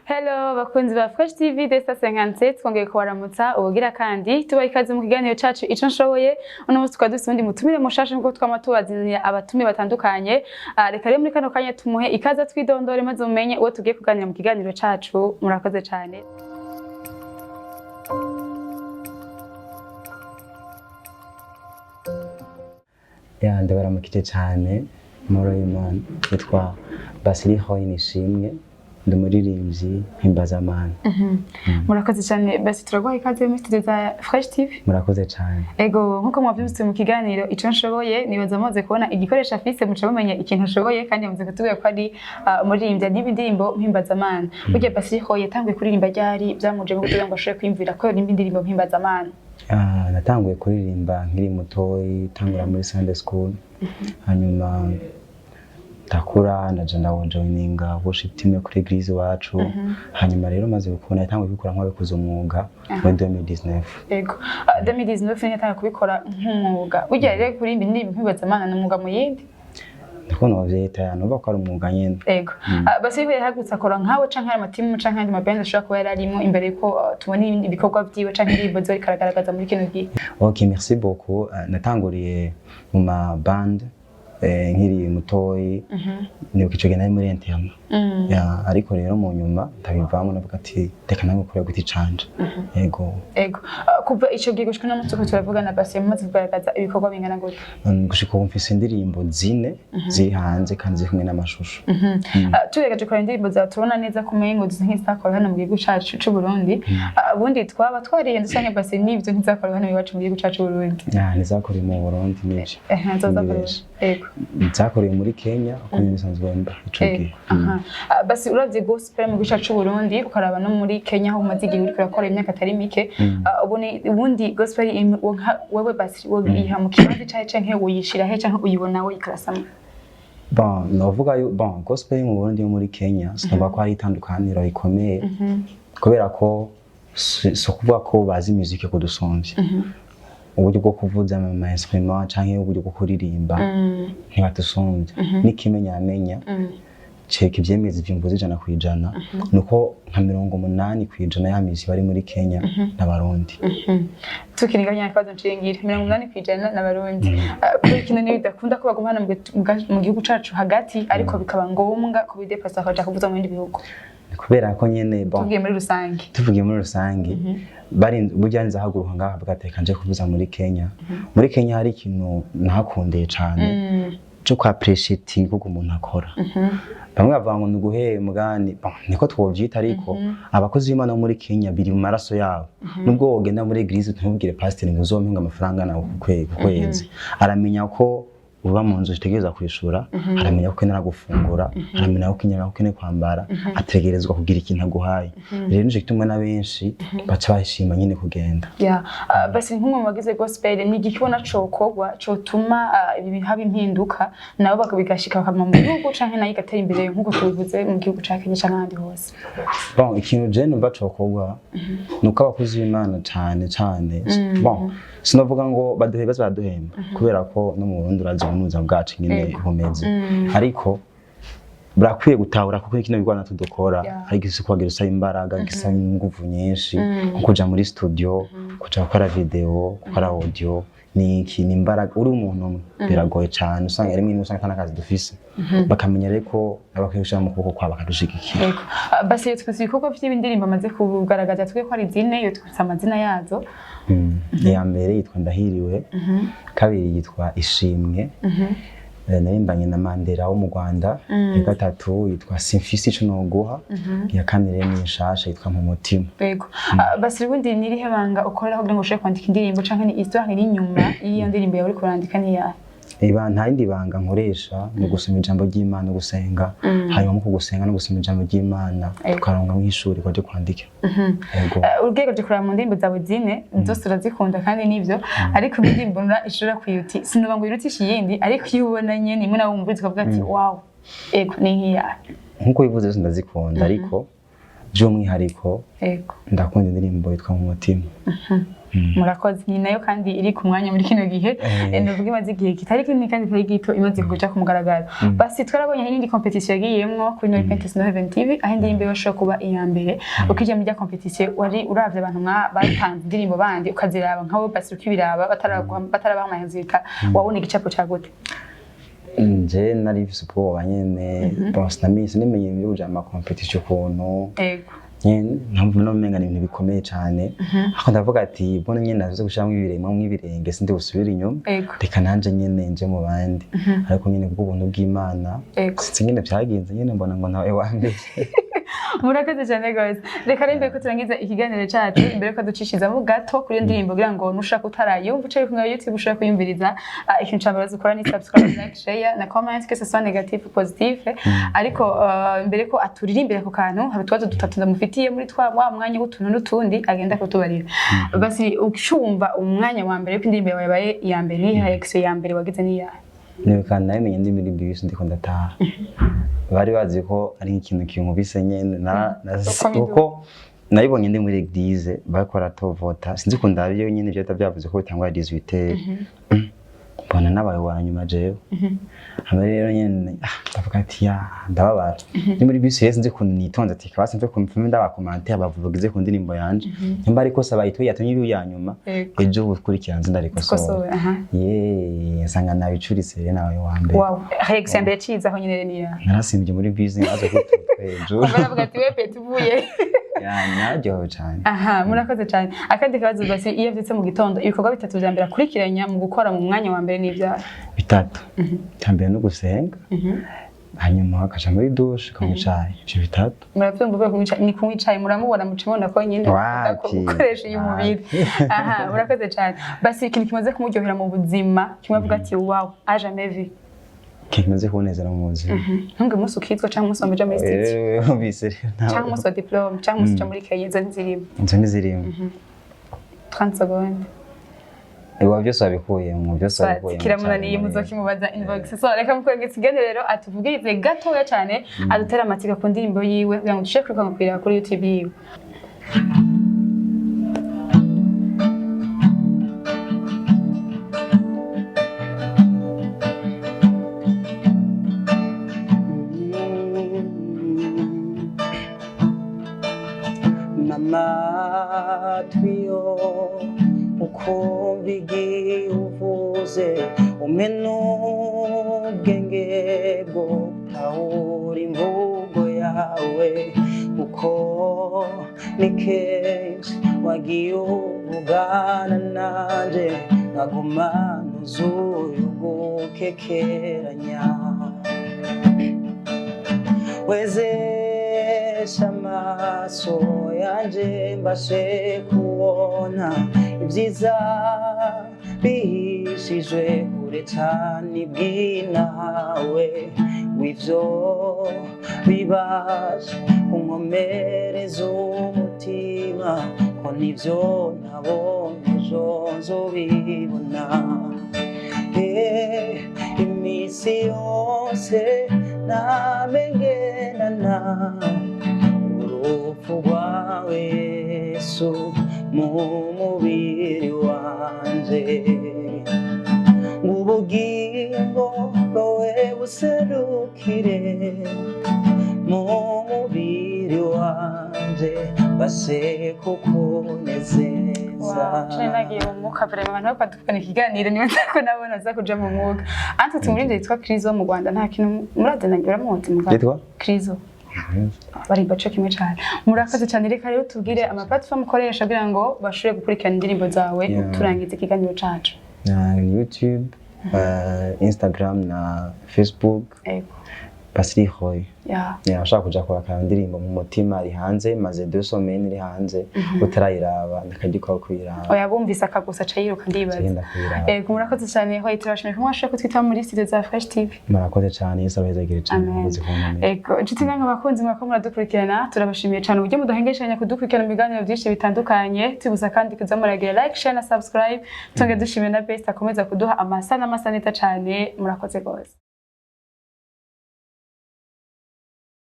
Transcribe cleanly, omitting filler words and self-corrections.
Hello bakunzi ba Fresh TV Desta 57 twongeye kubaramutsa ubugira kandi tuba ikaze mu kiganiro cacu ico nshoboye uno munsi twari dufite undi mutumire mushasha nkuko twama tubaziniye abatumi batandukanye reka rero muri kano kanya tumuhe ikaze twidondore maze umenye uwo tugiye kuganira mu kiganiro cacu murakoze cyane. Ndabaramukije cyane muri Imana yitwa Basili Nishimwe ndi umuririmbyi Himbazamana. Murakoze cyane basi turagwa ikaze muri studio za Fresh TV. Murakoze cyane. Ego nkuko mwavyumvise mu kiganiro ico nshoboye nibaza maze kubona igikoresho afise muca bamenya ikintu ashoboye kandi yamaze kutubwira ko ari umuririmbyi n'ibindirimbo Himbazamana. Burya Basili yatanguye kuririmba ryari byamuje mu kugira ngo ashobore kwimvira ko ari indirimbo Himbazamana. Natanguye kuririmba nkiri mutoyi tangura muri Sunday school. Hanyuma takura naje ndawonjoininga worship team kuri eglise wacu. Hanyuma rero maze gukona yatanguye kubikora nk'abikoze umwuga muri 2019. Ego 2019 yatanguye kubikora nk'umwuga. Burya rero kuririmba indirimbo Himbazamana n'umwuga mu yindi. Ndiko novyita yanova ko ari umwuga nyene. Ego basi yahagutse akora nkawe canke ari amatimu canke andi maband ashobora kuba yararimo imbere ko tubona ibindi bikorwa vyiwe canke indirimbo zo rikaragaragaza muri kino gihe. OK, merci beaucoup. Natanguriye mu ma band nkiri mutoyi nibuka ico gena muri interna. Ariko rero mu nyuma ndabivamo navuga ati reka nange gukora guti canje. Ego kuva ico gihe gushika n'umunsi ko turavuga na Basi yamaze kugaragaza ibikorwa bingana gute? Gushika ubu mfise indirimbo zine ziri hanze kandi ziri kumwe n'amashusho. Turegeje kwa indirimbo za tubona neza kumengo nk'izakora hano mu gihugu cacu c'u Burundi. Ubundi twaba twariye ndusanye Basi n'ivyo nk'izakora hano iwacu mu gihugu cacu c'u Burundi. Nizakora mu Burundi n'iki. Ego nzakoreye muri Kenya uko bisanzwe mba ico gihe. Basi uravye gospel mu gihugu cacu c'u Burundi ukaraba no muri Kenya aho umaze igihe uriko urakora imyaka atari mike. Ubundi gospel wewe Basi woyiha mu kibanza cahe canke woyishira he canke uyibona we ikarasama? Novuga gospel mu Burundi yo muri Kenya sinumva ko hari itandukaniro rikomeye kubera ko so kuvuga ko bazi music kudusomvya. Uburyo bwo kuvuza ama instrument canke uburyo bwo kuririmba ntibadusumbye. N'ikimenyamenya ceka ivyemeza ivyumvuze 100% nuko nka 80% y'amisi bari muri Kenya n'abarundi. Tukiringanya akazo nshingira 80% n'abarundi. Kuri kino ni bidakunda ko bagumana mu gihugu cacu hagati ariko bikaba ngombwa ko bidepasa akaja kuvuza mu bindi bihugu. Kubera ko nyene tuvugiye muri rusange bari buryanze haguruka ngaha bagateka nje kuvuza muri Kenya. Muri Kenya hari ikintu nahakundeye cyane cyo kwa appreciating uko umuntu akora. Bamwe bavuga ngo nuguheye mugani niko twovyita ariko abakozi b'Imana muri Kenya biri mu maraso yabo. Nubwo wogenda muri eglise ntubwire pastor ngo uzompenga amafaranga nawe kwezi. Aramenya ko uba mu nzu zitegereza kwishura, aramenya ko nara gufungura, aramenya ko inyama ko kwambara, ategerezwa kugira ikintu aguhaye. Rero nje kitumwe na benshi baca bashima nyine kugenda. Basi nk'umwe magize gospel ni igikibona cokogwa cotuma haba impinduka nabo bakabigashika bakama mu gihugu canke nayo igatera imbere nk'uko tubivuze mu gihugu ca Kenya canke ahandi hose. Ikintu je numva cokogwa nuko abakozi b'Imana cyane sinovuga ngo baduheba baduhemba kubera ko no mu Burundi urazi ubunuza bwacu nyine bumeze. Ariko brakwiye gutahura kuko kino bigwana tudukora ari gisi kwagira usaba imbaraga gisa ingufu nyinshi kuja muri studio kuja gukora video gukora audio ni imbaraga uri umuntu biragoye cyane usanga ari mwini usanga kanakazi dufise bakamenya reko abakwisha mu kuboko kwa bakadushigikira. Basi twese ibikorwa by'ibindirimbo amaze kugaragaza twe ko ari zine yo twise amazina yazo. Ya mbere yitwa Ndahiriwe, kabiri yitwa Ishimwe, narimbanye na Mandela wo mu Rwanda, ya gatatu yitwa Simfisi ico noguha, ya kane rero ni nshasha yitwa mu mutima. Yego basi ubundi nirihe banga ukorera kugira ngo ushobore kwandika indirimbo canke ni histoire iri inyuma iyo ndirimbo yawe uri kurandika ni ya? Nta yindi banga nkoresha no gusoma ijambo ry'Imana gusenga, hanyuma mu kugusenga no gusoma ijambo ry'Imana tukaronga mu ishuri kwaje kwandika. Urwego ryo kuraba mu ndirimbo zawe zine zose urazikunda kandi nivyo ariko indirimbo ishobora kwiyuti sinuba ngo irutisha iyindi ariko iyo ubona nyene imwe nawe umvuriza ukavuga ati wow ego ni nkiya nkuko bivuze ndazikunda ariko by'umwihariko ndakunda indirimbo yitwa mu mutima. murakoze ni nayo kandi iri ku mwanya muri kino gihe novuga imaze igihe kitari kinini kandi kitari gito imaze kuja ku mugaragaro basi twarabonye n'indi competition yagiyemwo kuri No Repentance No Heaven TV aho indirimbo yoshobora kuba iya mbere ukije muri ya competition wari uravye abantu batanze indirimbo bandi ukaziraba nkawe basi ukibiraba batarabaha amahezika wabona igicapo ca gute nje nari mfise ubwoba nyene bose namenye ibintu byo ama competition ukuntu ntabwo nomenga ibintu bikomeye cyane aho ndavuga ati mbona nyene navuze gushiramo ibiremwa mw'ibirenge sinde busubira inyuma reka nanje nyene nje mu bandi ariko nyene kubwo buntu bw'Imana sinzi nyene byagenze nyene mbona ngo nawe wambere murakoze cyane guys reka rembe ko turangiza ikiganiro cyacu imbere ko ducishizamo gato kuri ndirimbo kugira ngo nushaka utarayumva ucaye ku YouTube ushaka kuyumviriza ikintu cyambaza ukora ni subscribe like share na comment que ce soit négatif ou positif ariko imbere ko aturirimbira ku kantu hari twazo dutatu ndamufitiye muri wa mwanya w'utuntu n'utundi agenda kutubarira basi ucyumva umwanya wa mbere indirimbo yabaye iya mbere ni reaction ya mbere wagize ni ya niwe kandi namenye ndi muri bisi ndiko ndataha bari bazi ko ari ikintu kinkubise nyene kuko nabibonye ndi muri eglise bakora tovota sinzi ko ndabiyo nyene byo byavuze ko bitangwa 18 mbona nabaye wanyuma jewe hama rero nyene ndavuga ati ya ndababara ni muri bisi yese nzi kuntu nitonze ati kabase mve kumfime ndabakomante abavugize ku ndirimbo yanje nyamba ariko sabayito yatumye ibi yanyuma ejo bukurikirana ndarikosowe sanga nabicurise rero nawe wa mbere wow reaction mbere ciza aho nyene ni ya narasimbye muri bisi nazo kutwejo baravuga ati we pete uvuye naryo cyane murakoze cyane akandi kabazo basi iyo vyitse mu gitondo ibikorwa bitatu vya mbere akurikiranya mu gukora mu mwanya wa mbere n'ivyaha bitatu cyambere no gusenga hanyuma akaja muri douche kamucaye ivyo bitatu muravyumva bwo kumwicaye ni kumwicaye muramubona mucibona ko nyene ukoresha uyu mubiri murakoze cyane basi ikintu kimaze kumuryohera mu buzima kimwe avuga ati wow a jamais vu kimaze kubonezera mu buzima ntunge umunsi ukitwa cyangwa umunsi wambaje muri studio bise cyangwa umunsi wa diplome cyangwa umunsi muri Kenya izo nizirimo 30 secondes Ewa byose wabikuye mu byose wabikuye kiramunaniye muzokimubaza inbox so reka mukorege tsigane rero atuvugirize gatoya cyane adutera amatsiko ku ndirimbo yiwe kugira ngo dushe kwikangupira kuri YouTube yiwe mama twiyo ukumvigi uvuze umenubwenge bwo tahura imvugo yawe uko ni kenshi wagiye uvugana nanje nkaguma nuzuye ugukekeranya wezesha amaso yanje mbashe kubona ibyiza bihishijwe kure cyane bw'inawe w'ivyo bibasha kunkomereza umutima ko nivyo nabonye ejo nzobibona imisi yose namengenana urupfu rwawe Yesu mu mubiri wanje ubugingo bwawe buserukire mu mubiri wanje base kukunezeza nagiye mu mwuka vraiment abantu bakadukana ikiganiro niba ko nabona za kuja mu mwuka antu tumurinde yitwa Krizo mu Rwanda nta kintu muradanagira mu nzi mugabo yitwa Krizo bari baco kimwe cyane murakaze cyane reka rero tubwire ama platform ukoresha kugira ngo bashobore gukurikirana indirimbo zawe turangize ikiganiro cacu YouTube Instagram na Facebook Pasri Hoy ashaka kuja kwaka indirimbo mu mutima ari hanze maze 2 semaines iri hanze utarayiraba ndakagikwa kwiraba oya bumvise akagusa cayiruka ndibaza murakoze cyane ho itirashimye ko mwashaka kutwita muri studio za Fresh TV murakoze cyane yesabezagire cyane muzi kubona inshuti nange abakunzi mwako muradukurikirana turabashimiye cyane uburyo mudahengeshanya kudukurikirana mu biganiro byinshi bitandukanye tubuza kandi kuzamuragira like share na subscribe tunge dushimiye na best akomeza kuduha amasana cyane murakoze gose